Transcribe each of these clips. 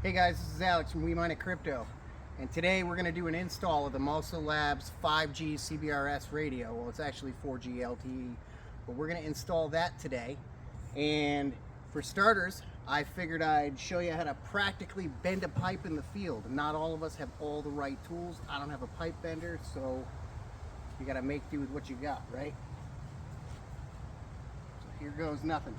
Hey guys, this is Alex from We Mine It Crypto, and today we're going to do an install of the Mosolabs 5G CBRS radio. Well, it's actually 4G LTE, but we're going to install that today. And for starters, I figured I'd show you how to practically bend a pipe in the field. Not all of us have all the right tools. I don't have a pipe bender, so you got to make do with what you got, right? So here goes nothing.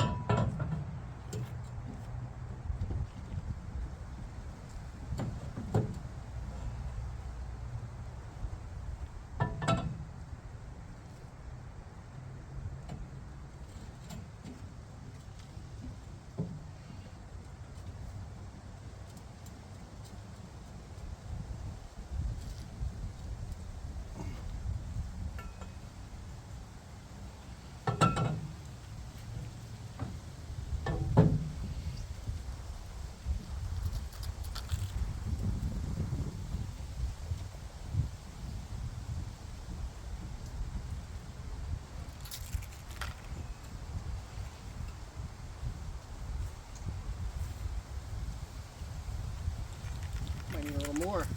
Might need a little more.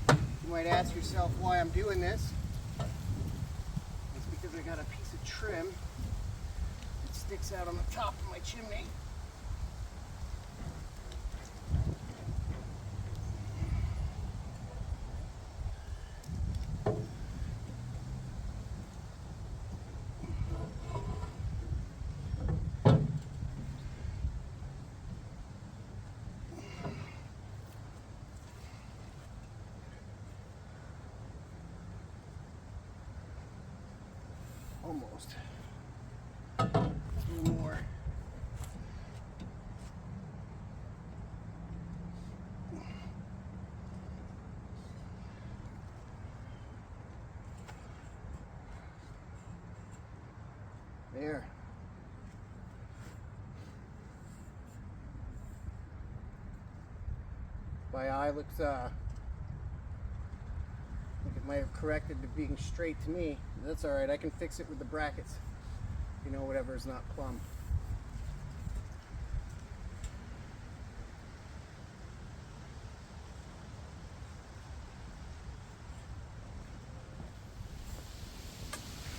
You might ask yourself why I'm doing this. It's because I got a piece of trim that sticks out on the top of my chimney. Almost. A little more. There. My eye looks like it might have corrected to being straight to me. That's alright, I can fix it with the brackets. You know, whatever is not plumb.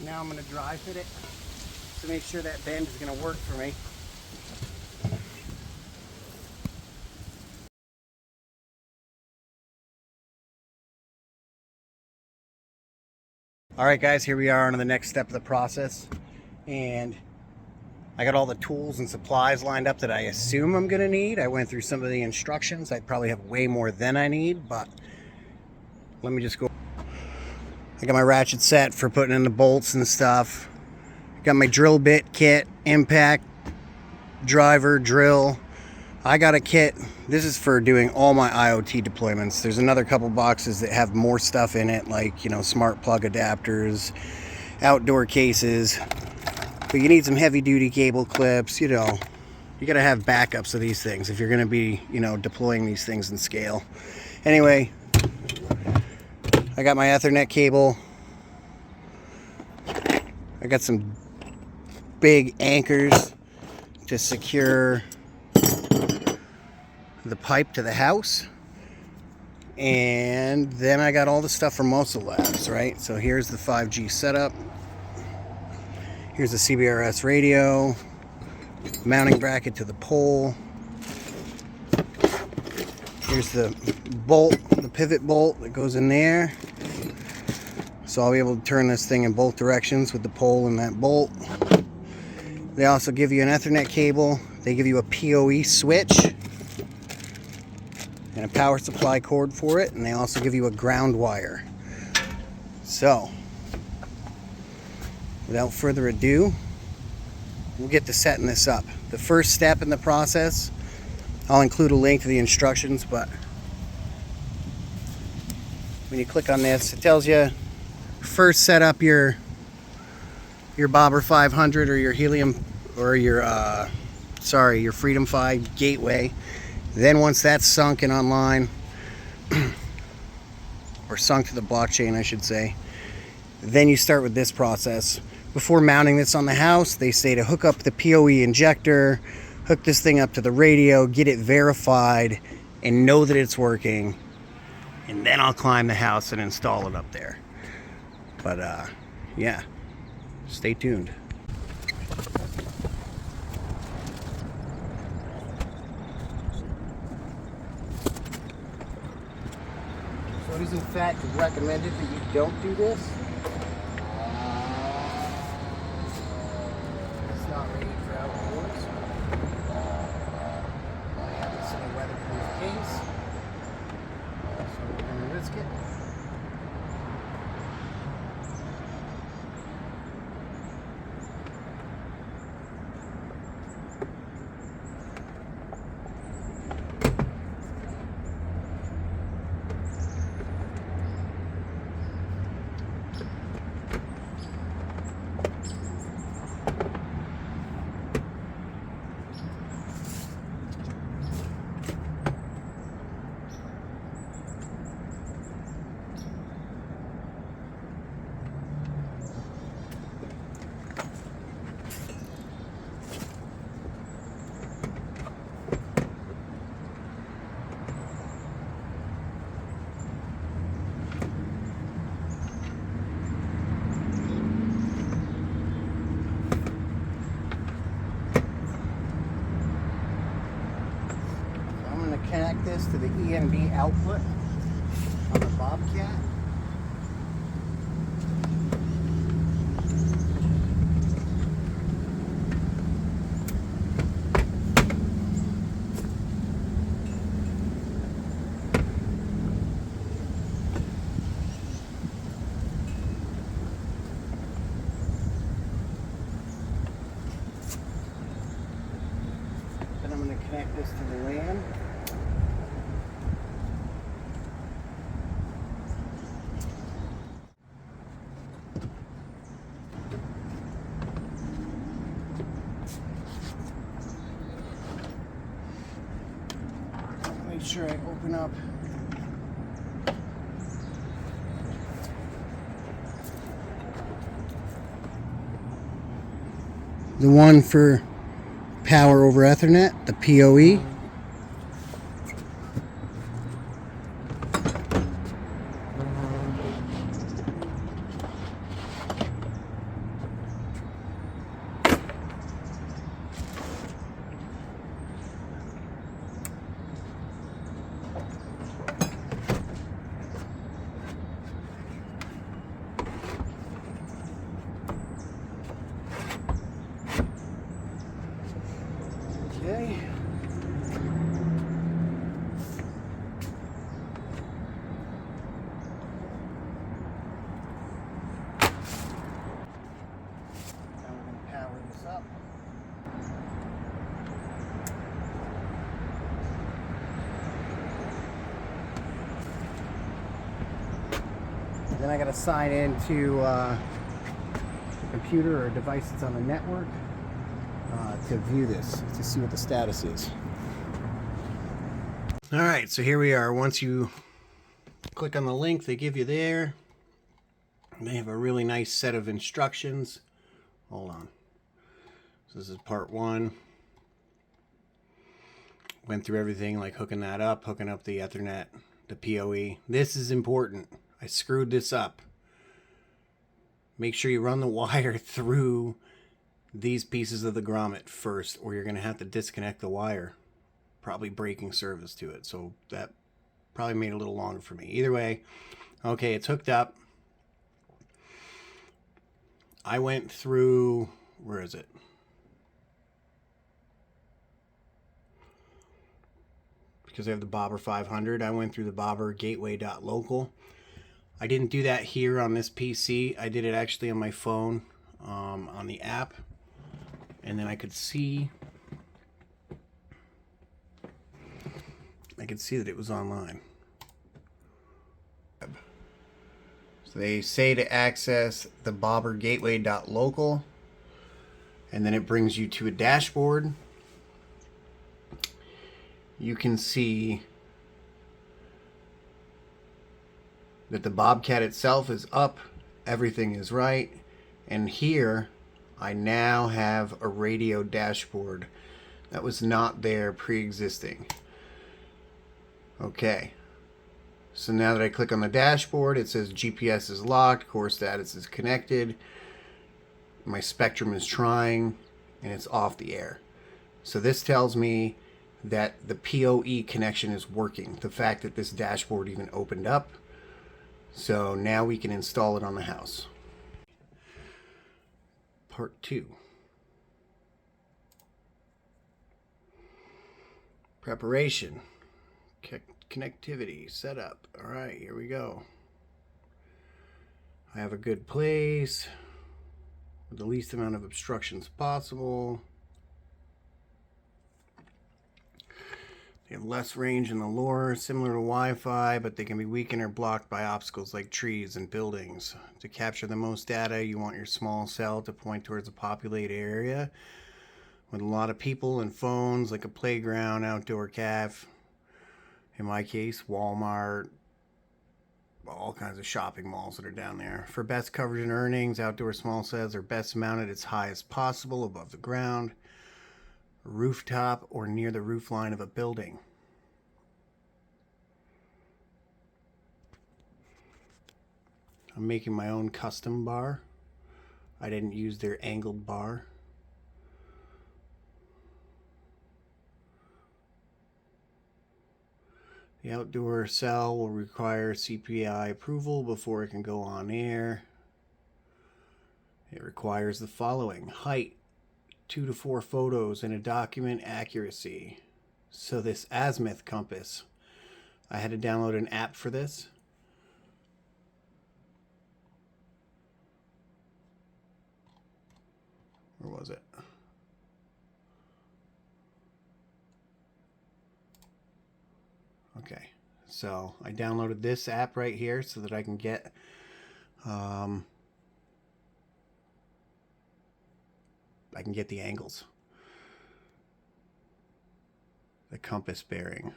Now I'm going to dry fit it to make sure that bend is going to work for me. Alright guys, here we are on the next step of the process, and I got all the tools and supplies lined up that I assume I'm going to need. I went through some of the instructions. I probably have way more than I need, but let me just go. I got my ratchet set for putting in the bolts and stuff. Got my drill bit kit, impact, driver, drill. I got a kit. This is for doing all my IoT deployments. There's another couple boxes that have more stuff in it, like, you know, smart plug adapters, outdoor cases. But you need some heavy duty cable clips, you know. You gotta have backups of these things if you're gonna be, you know, deploying these things in scale. Anyway, I got my Ethernet cable. I got some big anchors to secure the pipe to the house, and then I got all the stuff from Mosolabs, right? So here's the 5G setup, here's the CBRS radio, mounting bracket to the pole, here's the bolt, the pivot bolt that goes in there, so I'll be able to turn this thing in both directions with the pole and that bolt. They also give you an Ethernet cable, they give you a PoE switch and a power supply cord for it, and they also give you a ground wire. So, without further ado, we'll get to setting this up. The first step in the process, I'll include a link to the instructions, but when you click on this, it tells you first set up your Bobber 500 or your Helium or your your Freedom 5 gateway. Then once that's sunk and online, or sunk to the blockchain I should say, then you start with this process. Before mounting this on the house, they say to hook up the PoE injector, hook this thing up to the radio, get it verified, and know that it's working. And then I'll climb the house and install it up there. But yeah, stay tuned. So it is in fact recommended that you don't do this. It's not ready for outdoors. I have this in a weatherproof case. So we're going to risk it. Connect this to the EMB output on the Bobcat. Then I'm going to connect this to the LAN. Make sure I open up the one for power over Ethernet, the PoE. Okay. Now we're going to power this up. Then I got to sign into the computer or device that's on the network to view this, to see what the status is. All right, so here we are. Once you click on the link they give you there, they have a really nice set of instructions. Hold on. So this is part one. Went through everything like hooking that up, hooking up the Ethernet, the PoE. This is important. I screwed this up. Make sure you run the wire through these pieces of the grommet first, or you're going to have to disconnect the wire, probably breaking service to it. So that probably made it a little longer for me. Either way, okay, it's hooked up. I went through, where is it? Because I have the Bobber 500, I went through the Bobber gateway.local. I didn't do that here on this PC. I did it actually on my phone, on the app. And then I could see that it was online. So they say to access the Bobber gateway.local, and then it brings you to a dashboard. You can see that the Bobcat itself is up, everything is right, and here I now have a radio dashboard That was not there pre-existing. Okay. So now that I click on the dashboard, it says GPS is locked, core status is connected, my spectrum is trying, and it's off the air. So this tells me that the PoE connection is working. The fact that this dashboard even opened up. So now we can install it on the house. Part 2. Preparation. Connectivity. Setup. Alright, here we go. I have a good place with the least amount of obstructions possible. They have less range in the lower, similar to Wi-Fi, but they can be weakened or blocked by obstacles like trees and buildings. To capture the most data, you want your small cell to point towards a populated area with a lot of people and phones, like a playground, outdoor caf. In my case, Walmart, all kinds of shopping malls that are down there. For best coverage and earnings, outdoor small cells are best mounted as high as possible above the ground, rooftop, or near the roof line of a building. I'm making my own custom bar. I didn't use their angled bar. The outdoor cell will require CPI approval before it can go on air. It requires the following: height, 2 to 4 photos, and a document accuracy. So this azimuth compass, I had to download an app for this. Where was it? Okay, so I downloaded this app right here so that I can get the angles, the compass bearing,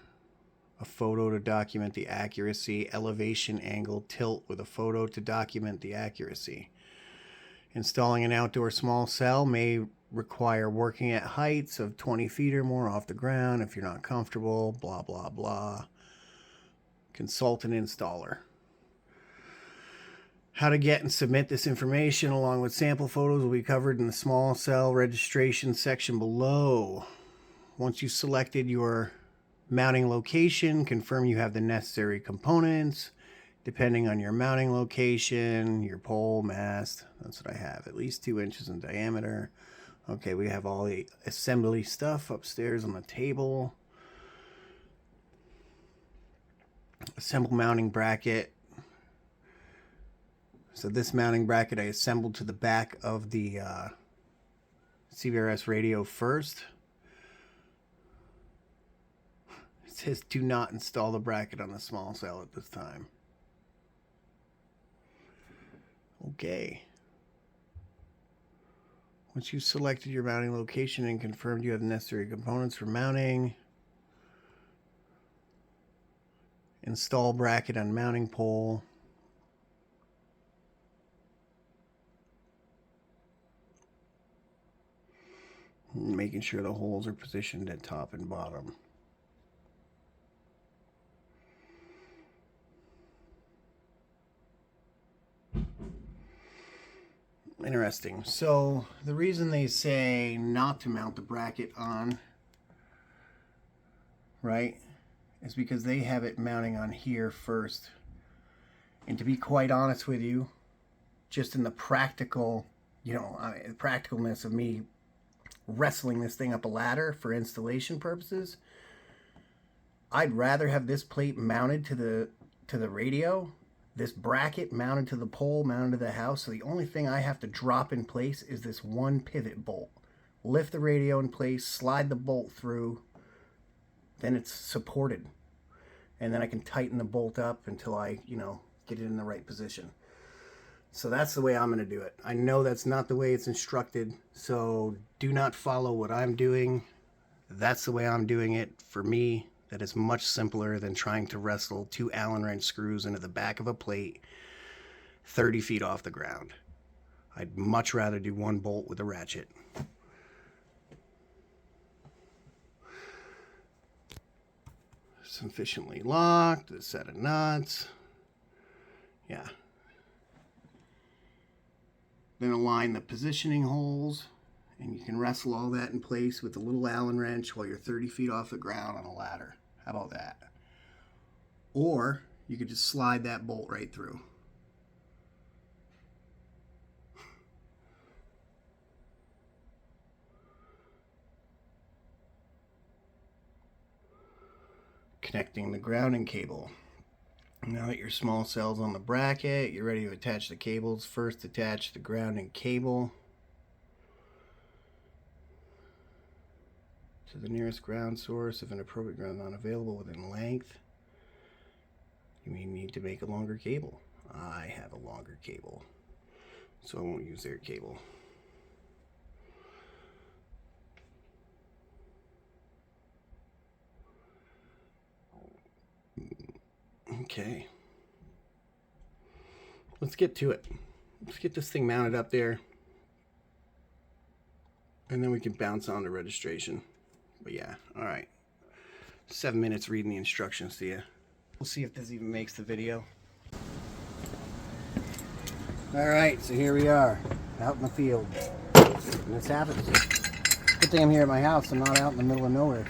a photo to document the accuracy, elevation, angle, tilt with a photo to document the accuracy. Installing an outdoor small cell may require working at heights of 20 feet or more off the ground if you're not comfortable, blah, blah, blah. Consult an installer. How to get and submit this information along with sample photos will be covered in the small cell registration section below. Once you've selected your mounting location, confirm you have the necessary components. Depending on your mounting location, your pole, mast, that's what I have, at least 2 inches in diameter. Okay, we have all the assembly stuff upstairs on the table. Assemble mounting bracket. So this mounting bracket I assembled to the back of the CBRS radio first. It says do not install the bracket on the small cell at this time. Okay. Once you've selected your mounting location and confirmed you have the necessary components for mounting, install bracket on mounting pole. Making sure the holes are positioned at top and bottom. Interesting. So the reason they say not to mount the bracket on, right, is because they have it mounting on here first. And to be quite honest with you, just in the practical, practicalness of me wrestling this thing up a ladder for installation purposes, I'd rather have this plate mounted to the radio, this bracket mounted to the pole, mounted to the house. So the only thing I have to drop in place is this one pivot bolt. Lift the radio in place, slide the bolt through, then it's supported. And then I can tighten the bolt up until I, get it in the right position. So that's the way I'm going to do it. I know that's not the way it's instructed, so do not follow what I'm doing. That's the way I'm doing it. For me, that is much simpler than trying to wrestle 2 Allen wrench screws into the back of a plate 30 feet off the ground. I'd much rather do one bolt with a ratchet. sufficiently locked, a set of nuts. Yeah. Then align the positioning holes, and you can wrestle all that in place with a little Allen wrench while you're 30 feet off the ground on a ladder. How about that? Or you could just slide that bolt right through. Connecting the grounding cable. Now that your small cell's on the bracket, you're ready to attach the cables. First, attach the grounding cable to the nearest ground source. If an appropriate ground is not available within length, you may need to make a longer cable. I have a longer cable, so I won't use their cable. Okay. Let's get to it. Let's get this thing mounted up there, and then we can bounce on to registration. But yeah, all right. 7 minutes reading the instructions to you. We'll see if this even makes the video. All right, so here we are, out in the field. And this happens. Good thing I'm here at my house. I'm not out in the middle of nowhere.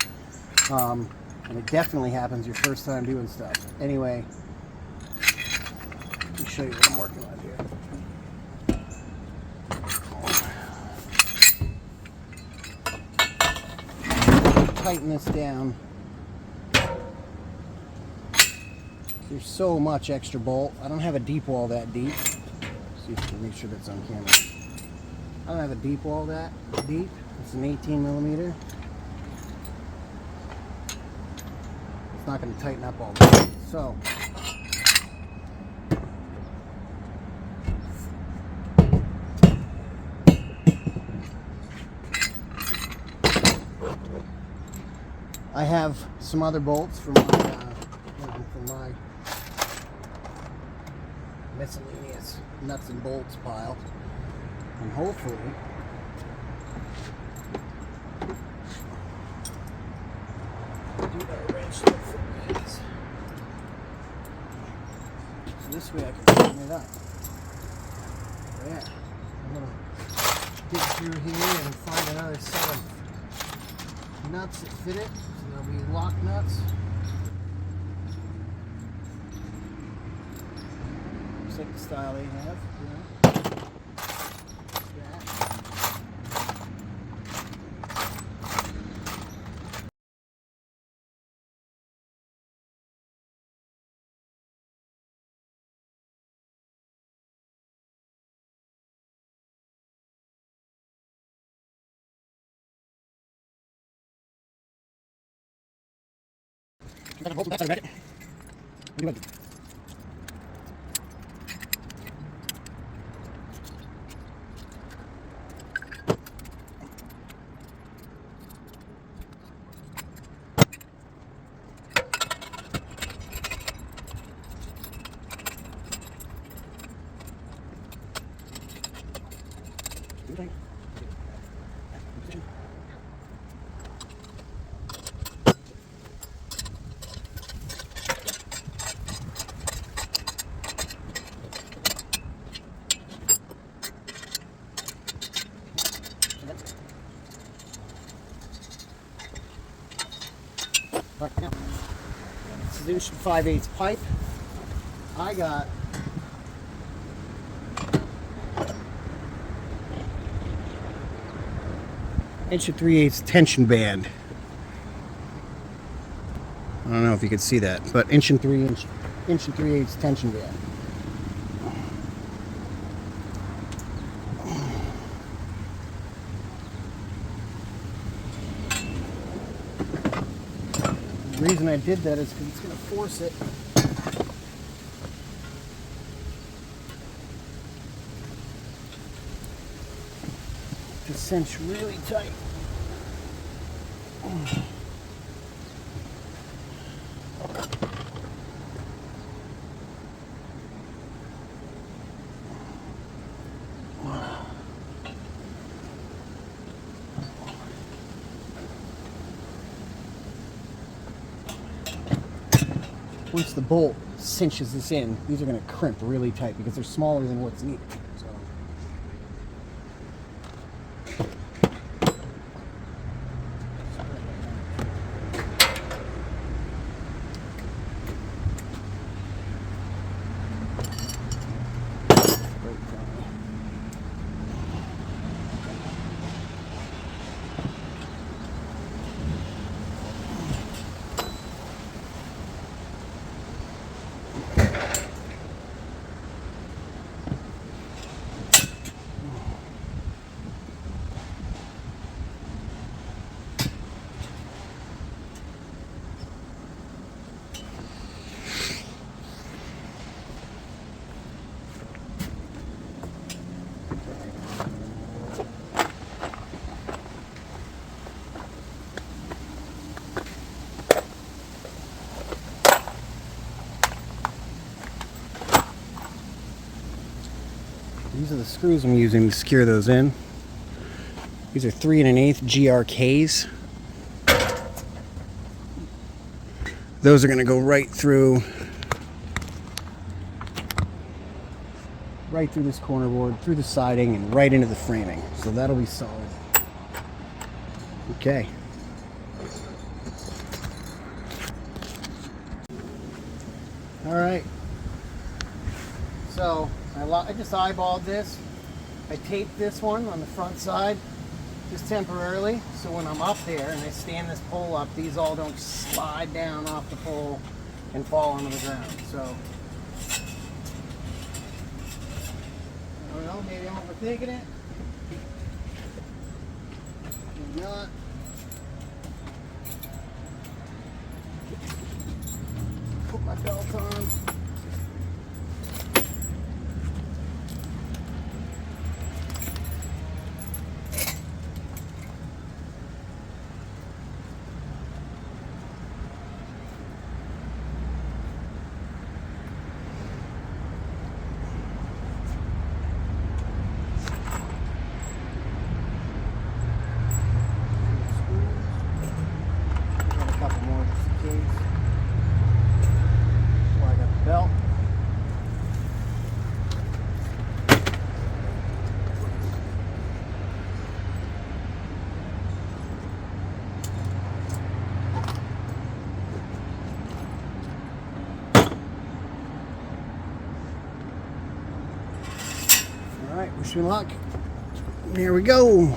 And it definitely happens your first time doing stuff. Anyway, let me show you what I'm working on here. Tighten this down. There's so much extra bolt. I don't have a deep wall that deep. See if I can make sure that's on camera. I don't have a deep wall that deep. It's an 18 millimeter. It's not going to tighten up all that. So I have some other bolts from my miscellaneous nuts and bolts pile, and hopefully do a wrench for these. So this way I can tighten it up. So yeah, I'm gonna dig through here and find another set of nuts that fit it. So there'll be lock nuts. Looks like the style they have, you know. I'm going to hold back. What do you want? Right now, this is 5/8 pipe. I got inch and 3/8 tension band. I don't know if you can see that, but inch and 3/8 tension band. The reason I did that is because it's going to force it to cinch really tight. once the bolt cinches this in, these are going to crimp really tight because they're smaller than what's needed. So. These are the screws I'm using to secure those in. These are 3 1/8 GRKs. Those are going to go right through this corner board, through the siding, and right into the framing. So that'll be solid. Okay. All right. So I just eyeballed this. I taped this one on the front side just temporarily, so when I'm up there and I stand this pole up, these all don't slide down off the pole and fall onto the ground. So I don't know, maybe I'm overthinking it. Maybe not. Put my belt on. Alright, wish me luck. There we go.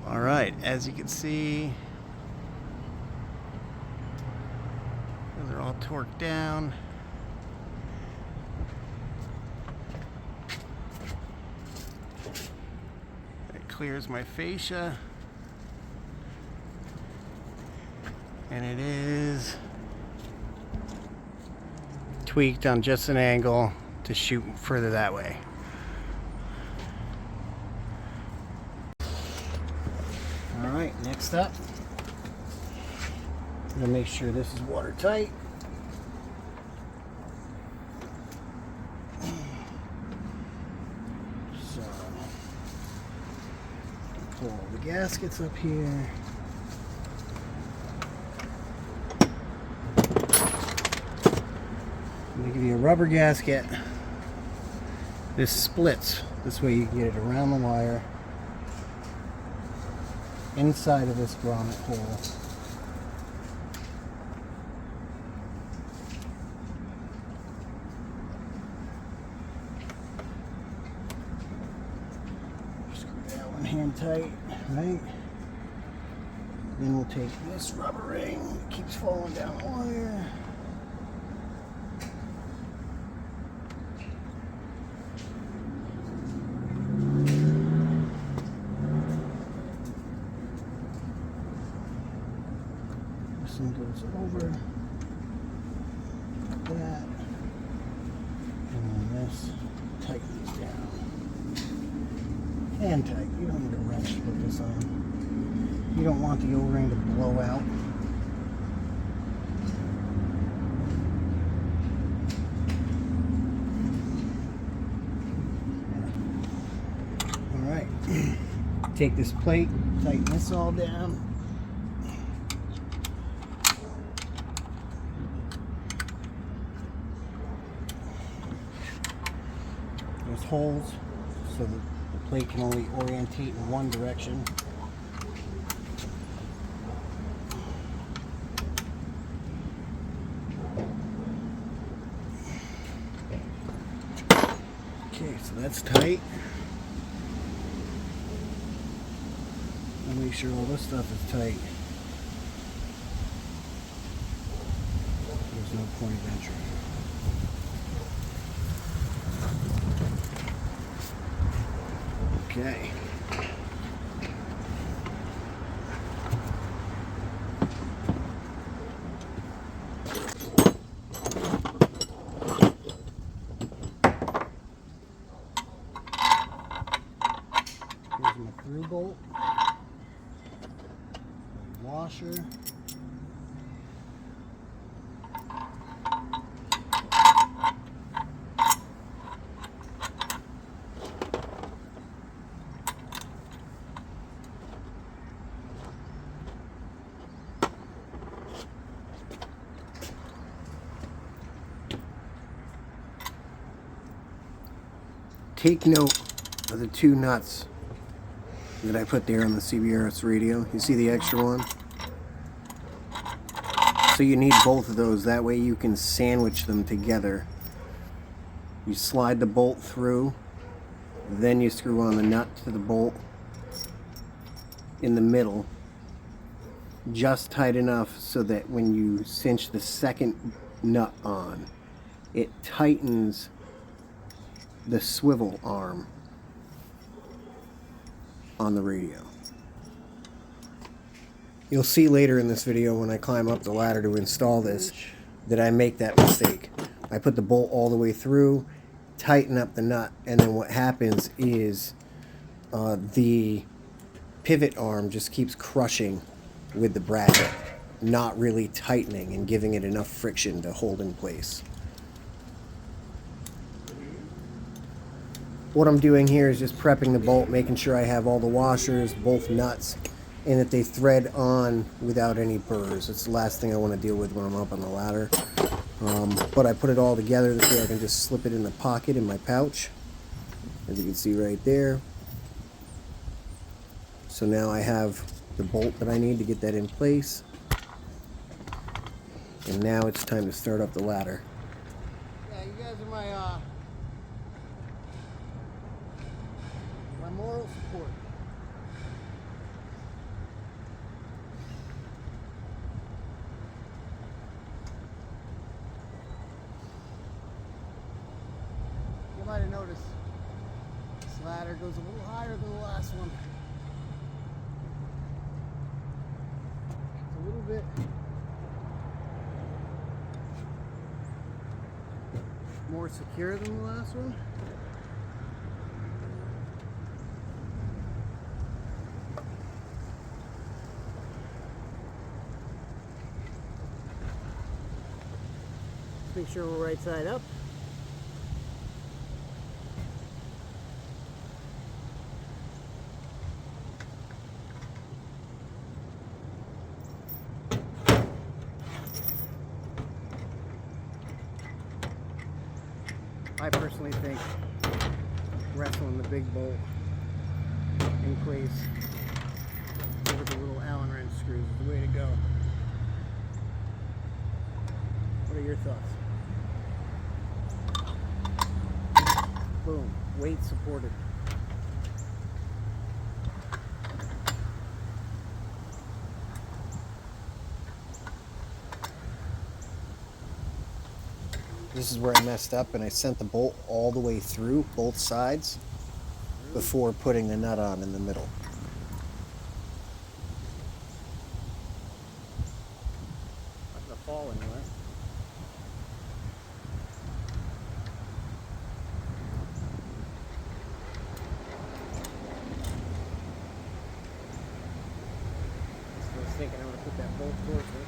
All right, as you can see, those are all torqued down. It clears my fascia, and it is tweaked on just an angle to shoot further that way. Alright, next up, I'm going to make sure this is watertight. So, pull all the gaskets up here. I'm going to give you a rubber gasket. This splits. This way you can get it around the wire, inside of this grommet hole. Screw that one hand tight, right? Then we'll take this rubber ring that keeps falling down the wire. This one goes over like that. And then this tightens down. And tight. You don't need a wrench to put this on. You don't want the O-ring to blow out. Alright. Take this plate, tighten this all down. There's holes so that the plate can only orientate in one direction. Okay, so that's tight. I'll make sure all this stuff is tight. There's no point of entry. Okay. Here's my through bolt, washer, take note of the two nuts that I put there on the CBRS radio. You see the extra one? So you need both of those. That way you can sandwich them together. You slide the bolt through, then you screw on the nut to the bolt in the middle, just tight enough so that when you cinch the second nut on, it tightens the swivel arm on the radio. You'll see later in this video when I climb up the ladder to install this that I make that mistake. I put the bolt all the way through, tighten up the nut, and then what happens is the pivot arm just keeps crushing with the bracket, not really tightening and giving it enough friction to hold in place. What I'm doing here is just prepping the bolt, making sure I have all the washers, both nuts, and that they thread on without any burrs. It's the last thing I want to deal with when I'm up on the ladder. But I put it all together this way I can just slip it in the pocket in my pouch, as you can see right there. So now I have the bolt that I need to get that in place. And now it's time to start up the ladder. Yeah, you guys are my moral support. You might have noticed this ladder goes a little higher than the last one. It's a little bit more secure than the last one. Make sure we're right side up. I personally think wrestling the big bolt in place with the little Allen wrench screws is the way to go. What are your thoughts? Boom, weight supported. This is where I messed up, and I sent the bolt all the way through both sides before putting the nut on in the middle. Not gonna fall anywhere. I was thinking I'm gonna put that bolt towards it.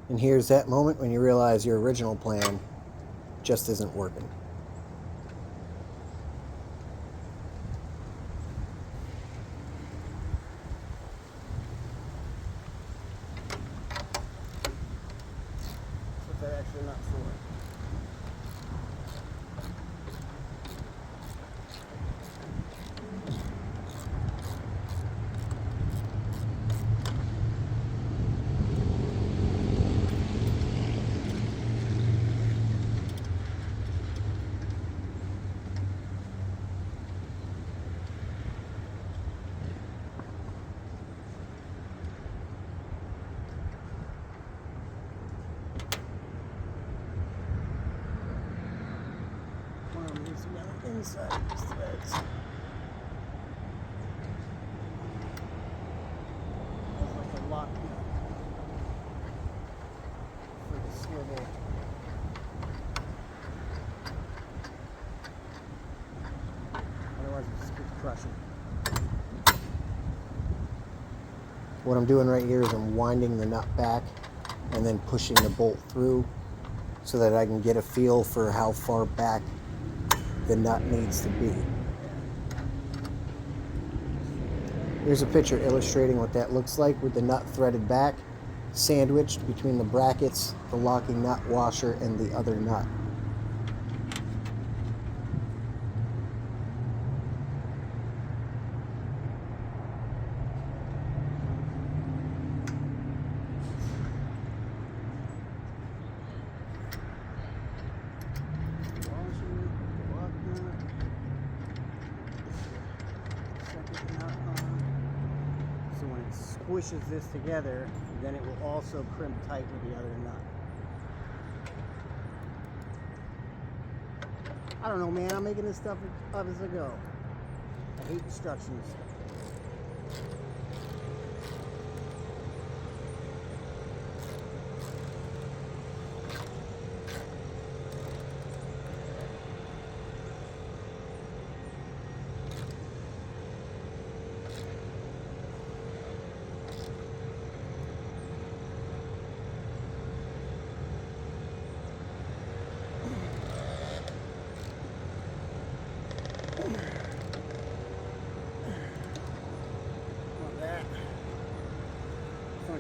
And here's that moment when you realize your original plan just isn't working. That's what they're actually not for. Inside these threads. There's like a lock nut for the swivel. Otherwise it just keeps crushing. What I'm doing right here is I'm winding the nut back and then pushing the bolt through so that I can get a feel for how far back the nut needs to be. Here's a picture illustrating what that looks like with the nut threaded back, sandwiched between the brackets, the locking nut washer, and the other nut. Squishes this together, then it will also crimp tight with the other nut. I don't know, man. I'm making this stuff up as I go. I hate instructions.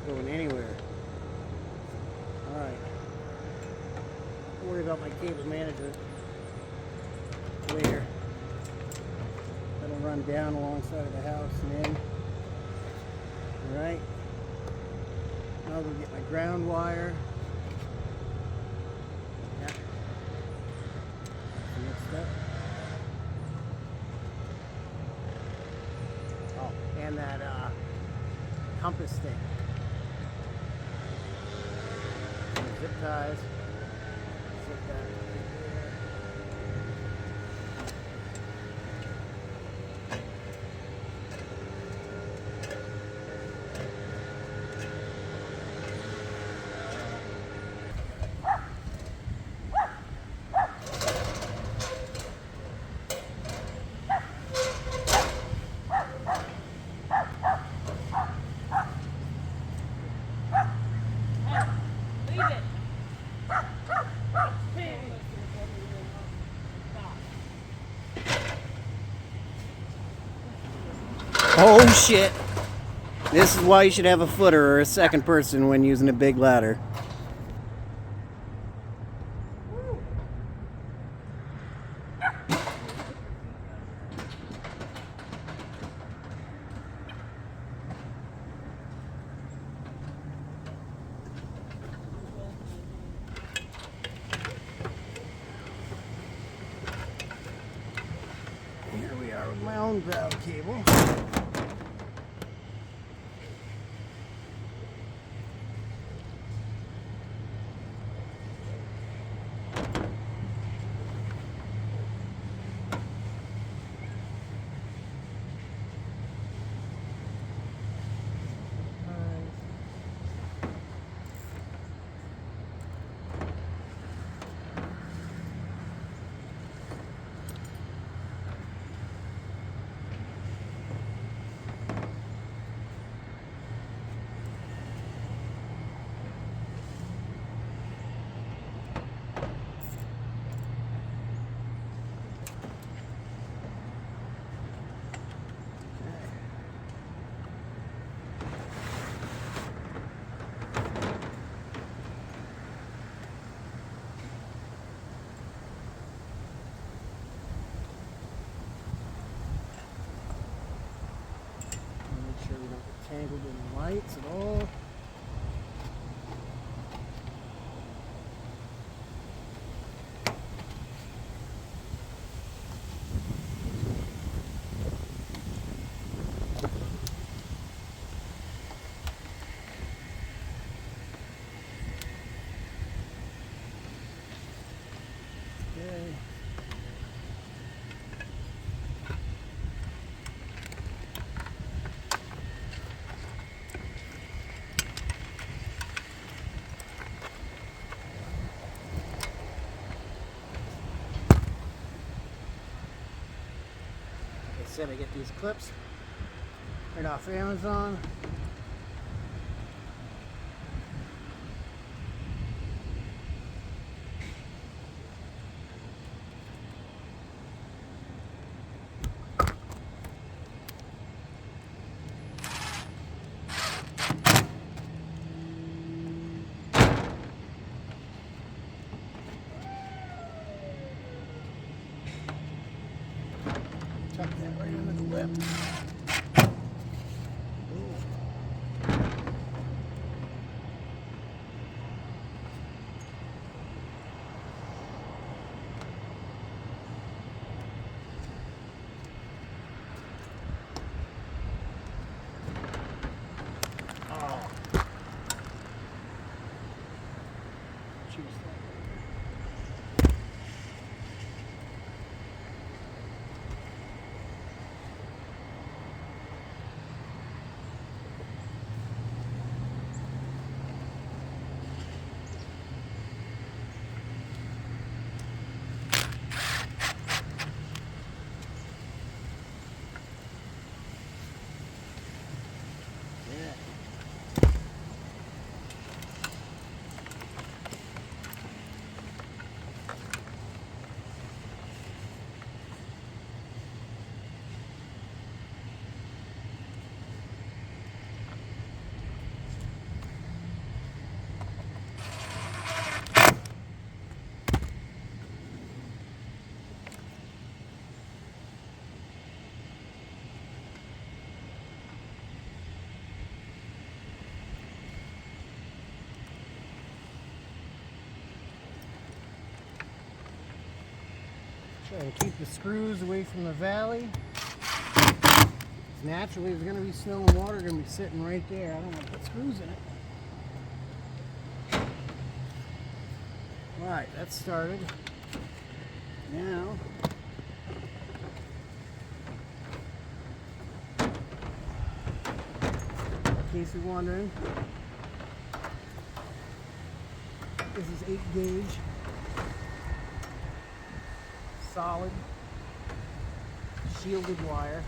Going anywhere. Alright. Don't worry about my cable management later. That'll run down alongside of the house and in. Alright. I'll go get my ground wire. Yeah. Next up. Oh, and that compass thing. Some zip ties. Zip that right there. Oh shit. This is why you should have a footer or a second person when using a big ladder. Here we are with my own ground cable. Tangled in the lights at all. Okay. Said I get these clips right off Amazon. Tuck that right under the lip. Oh. Choose that. Okay, keep the screws away from the valley. Naturally, there's going to be snow and water going to be sitting right there. I don't want to put screws in it. Alright, that's started. Now, in case you're wondering, this is 8 gauge, solid, shielded wire.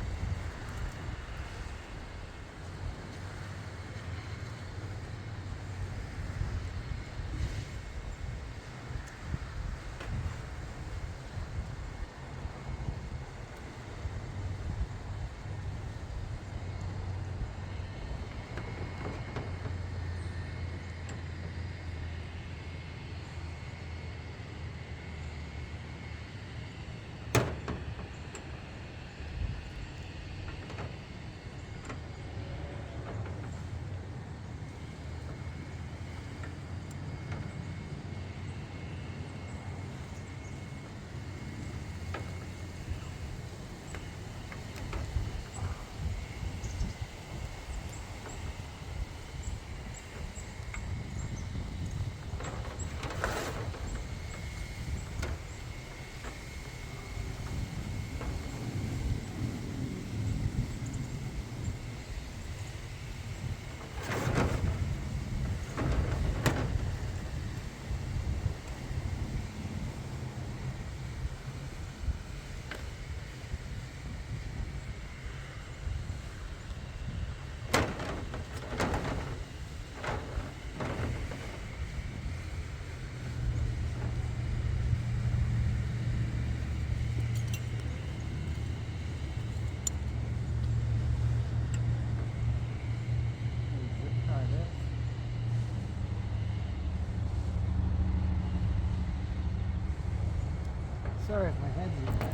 Sorry if my head's in the back.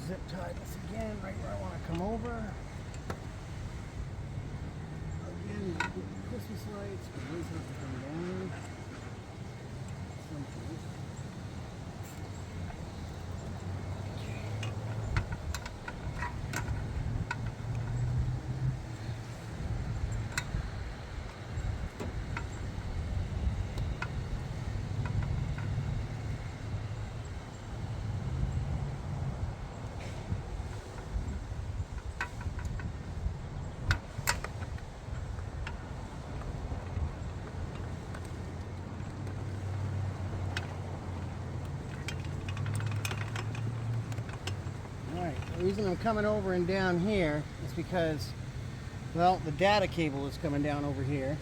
Zip tie this again right where I want to come over. Again, Christmas lights, but these have to come down. Someplace. The reason I'm coming over and down here is because, well, the data cable is coming down over here,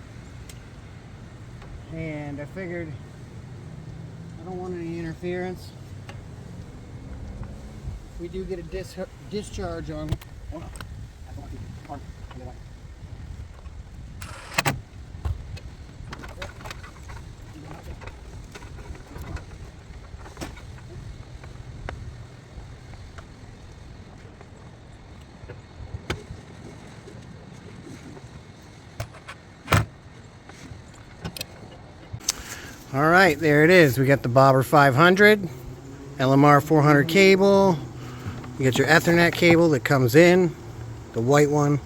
and I figured I don't want any interference. If we do get a discharge on, hold on. I don't want to arm on the line. All right, there it is. We got the Bobber 500, LMR 400 cable. You got your Ethernet cable that comes in, the white one.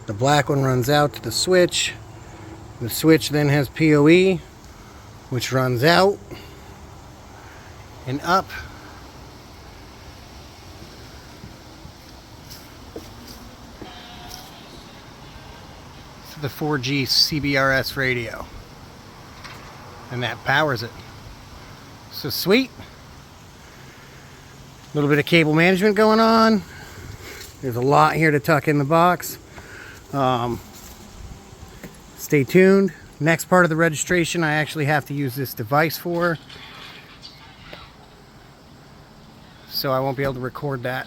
The black one runs out to the switch. The switch then has PoE, which runs out and up. To the 4G CBRS radio. And that powers it. So sweet. A little bit of cable management going on. There's a lot here to tuck in the box. Stay tuned. Next part of the registration I actually have to use this device for, so I won't be able to record that.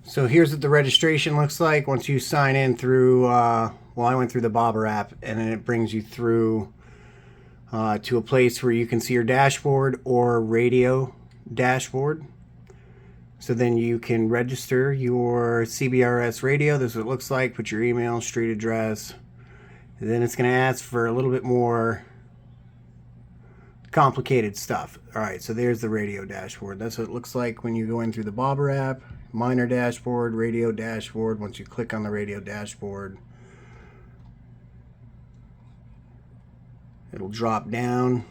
So here's what the registration looks like once you sign in through, well, I went through the Bobber app, and then it brings you through to a place where you can see your dashboard or radio dashboard. So then you can register your CBRS radio. This is what it looks like. Put your email, street address. And then it's going to ask for a little bit more complicated stuff. All right, so there's the radio dashboard. That's what it looks like when you go in through the Bobber app. Miner dashboard, radio dashboard. Once you click on the radio dashboard, it'll drop down.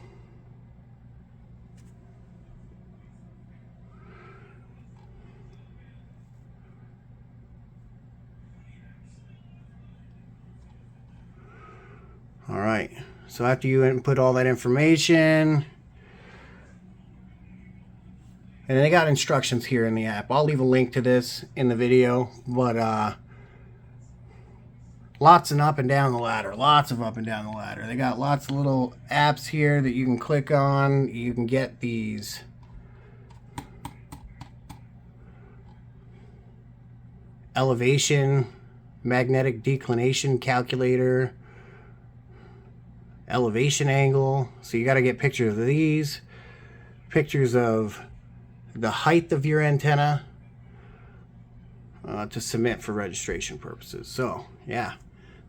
All right, so after you input all that information, and they got instructions here in the app. I'll leave a link to this in the video, but lots and up and down the ladder, lots of up and down the ladder. They got lots of little apps here that you can click on. You can get these elevation, magnetic declination calculator, elevation angle. So you got to get pictures of these, pictures of the height of your antenna to submit for registration purposes. So yeah,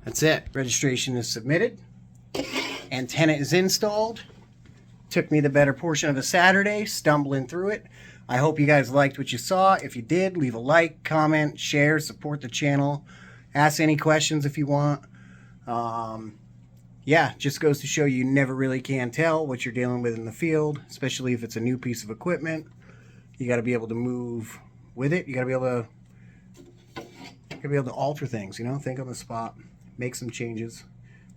that's it. Registration is submitted. Antenna is installed. Took me the better portion of a Saturday stumbling through it. I hope you guys liked what you saw. If you did, leave a like, comment, share, support the channel. Ask any questions if you want. Yeah, just goes to show you never really can tell what you're dealing with in the field, especially if it's a new piece of equipment. You got to be able to move with it. You got to be able to alter things, you know, think on the spot, make some changes.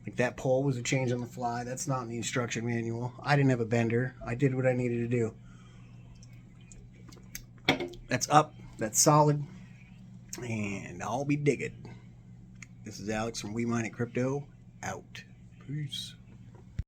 Like that pole was a change on the fly. That's not in the instruction manual. I didn't have a bender. I did what I needed to do. That's up. That's solid. And I'll be digging. This is Alex from We Mine It Crypto, out. Peace.